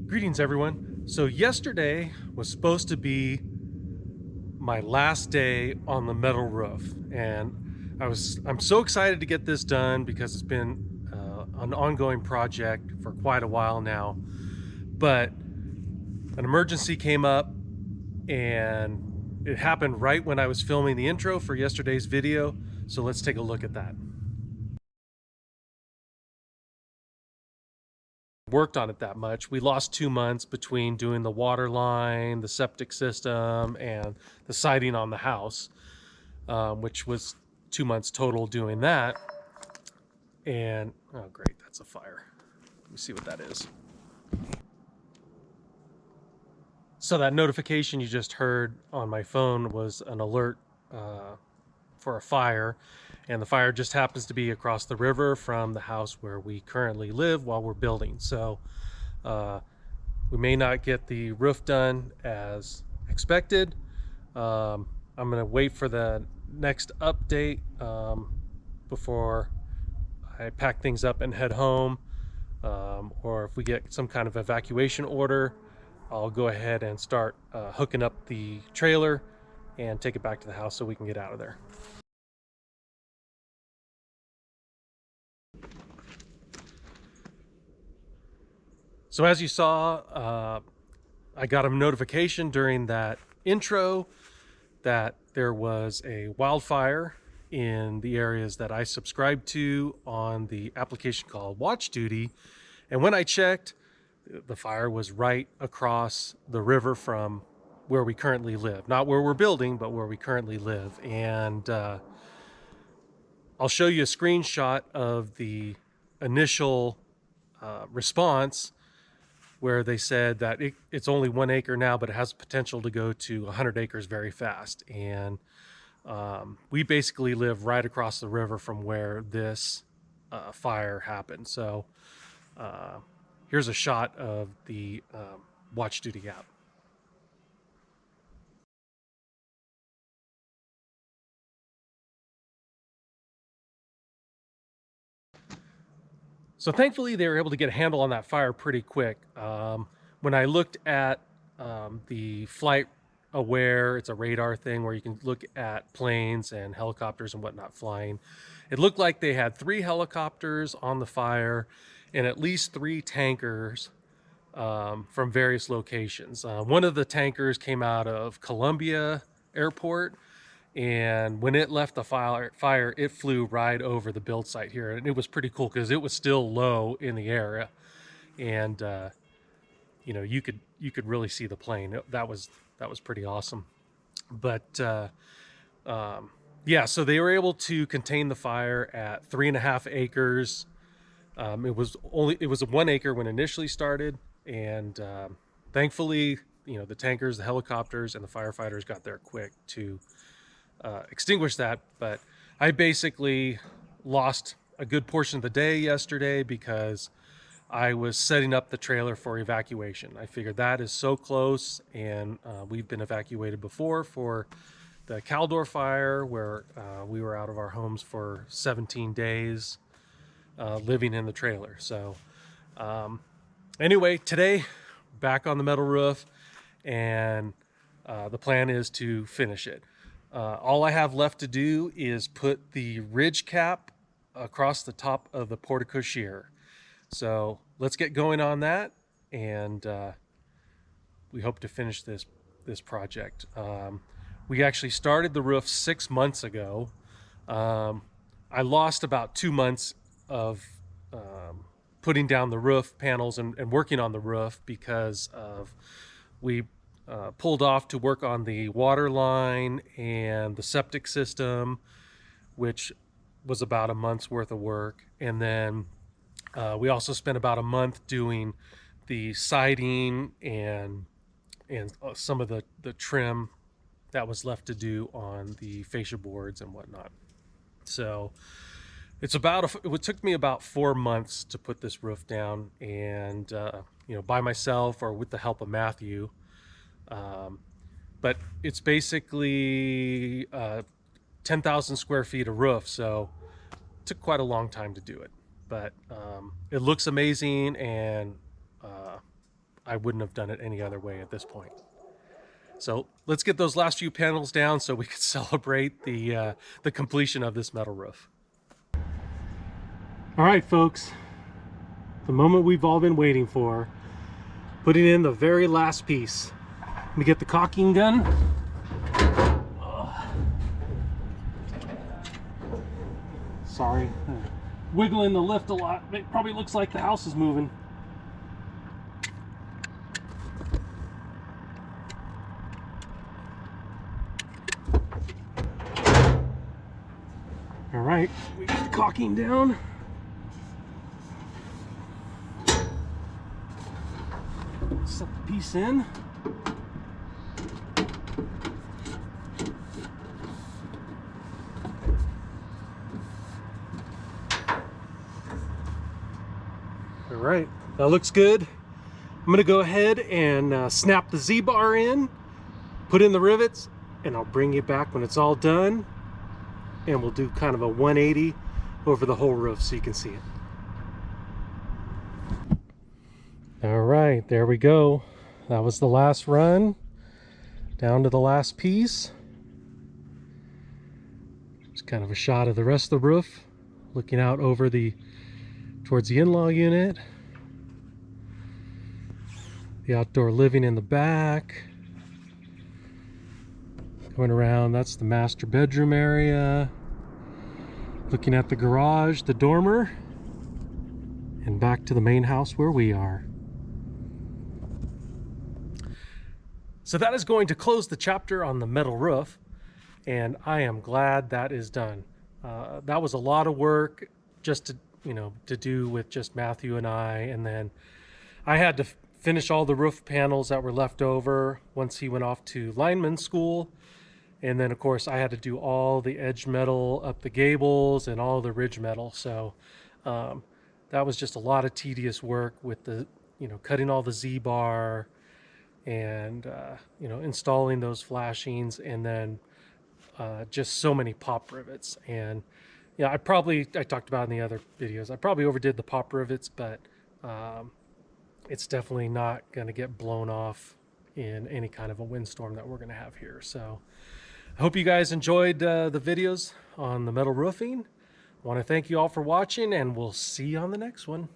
Greetings, everyone. So yesterday was supposed to be my last day on the metal roof, and I'm so excited to get this done because it's been an ongoing project for quite a while now. But an emergency came up, and it happened right when I was filming the intro for yesterday's video. So let's take a look at that. Worked on it that much. We lost 2 months between doing the water line, the septic system, and the siding on the house, which was 2 months total doing that. And oh great, that's a fire. Let me see what that is. So that notification you just heard on my phone was an alert for a fire, and the fire just happens to be across the river from the house where we currently live while we're building. So we may not get the roof done as expected. I'm going to wait for the next update before I pack things up and head home. Or if we get some kind of evacuation order, I'll go ahead and start hooking up the trailer and take it back to the house so we can get out of there. So as you saw, I got a notification during that intro that there was a wildfire in the areas that I subscribed to on the application called Watch Duty. And when I checked, the fire was right across the river from where we currently live. Not where we're building, but where we currently live. And I'll show you a screenshot of the initial response, where they said that it's only 1 acre now, but it has potential to go to 100 acres very fast. And we basically live right across the river from where this fire happened. So here's a shot of the Watch Duty app. So thankfully they were able to get a handle on that fire pretty quick. When I looked at the flight aware, it's a radar thing where you can look at planes and helicopters and whatnot flying. It looked like they had 3 helicopters on the fire and at least 3 tankers from various locations. One of the tankers came out of Columbia Airport, and when it left the fire, it flew right over the build site here, and it was pretty cool because it was still low in the area, and you know, you could really see the plane. That was pretty awesome. But yeah, so they were able to contain the fire at 3.5 acres. It was a 1 acre when initially started, and thankfully, you know, the tankers, the helicopters, and the firefighters got there quick to extinguish that. But I basically lost a good portion of the day yesterday because I was setting up the trailer for evacuation. I figured that is so close, and we've been evacuated before for the Caldor fire, where we were out of our homes for 17 days living in the trailer. So anyway, today back on the metal roof, and the plan is to finish it. All I have left to do is put the ridge cap across the top of the porte-cochere. So let's get going on that, and we hope to finish this project. We actually started the roof 6 months ago. I lost about 2 months of putting down the roof panels and working on the roof because of we pulled off to work on the water line and the septic system, which was about a month's worth of work. And then we also spent about a month doing the siding and some of the trim that was left to do on the fascia boards and whatnot. So it took me about 4 months to put this roof down, and you know, by myself or with the help of Matthew. But it's basically 10,000 square feet of roof, so it took quite a long time to do it. But it looks amazing, and I wouldn't have done it any other way at this point. So let's get those last few panels down so we can celebrate the completion of this metal roof. All right, folks, the moment we've all been waiting for, putting in the very last piece. Let me get the caulking gun. Sorry, wiggling the lift a lot. It probably looks like the house is moving. All right, we got the caulking down. Set the piece in. All right, that looks good. I'm gonna go ahead and snap the Z-bar in, put in the rivets, and I'll bring you back when it's all done, and we'll do kind of a 180 over the whole roof so you can see it. All right, there we go. That was the last run, down to the last piece. Just kind of a shot of the rest of the roof, looking out over towards the in-law unit. The outdoor living in the back. Going around, that's the master bedroom area. Looking at the garage, the dormer, and back to the main house where we are. So that is going to close the chapter on the metal roof, and I am glad that is done. That was a lot of work just to do with just Matthew and I, and then I had to finish all the roof panels that were left over once he went off to lineman school, and then of course I had to do all the edge metal up the gables and all the ridge metal. So that was just a lot of tedious work with the cutting all the Z-bar and installing those flashings, and then just so many pop rivets. And yeah, I talked about in the other videos, I probably overdid the pop rivets, but it's definitely not going to get blown off in any kind of a windstorm that we're going to have here. So I hope you guys enjoyed the videos on the metal roofing. I want to thank you all for watching, and we'll see you on the next one.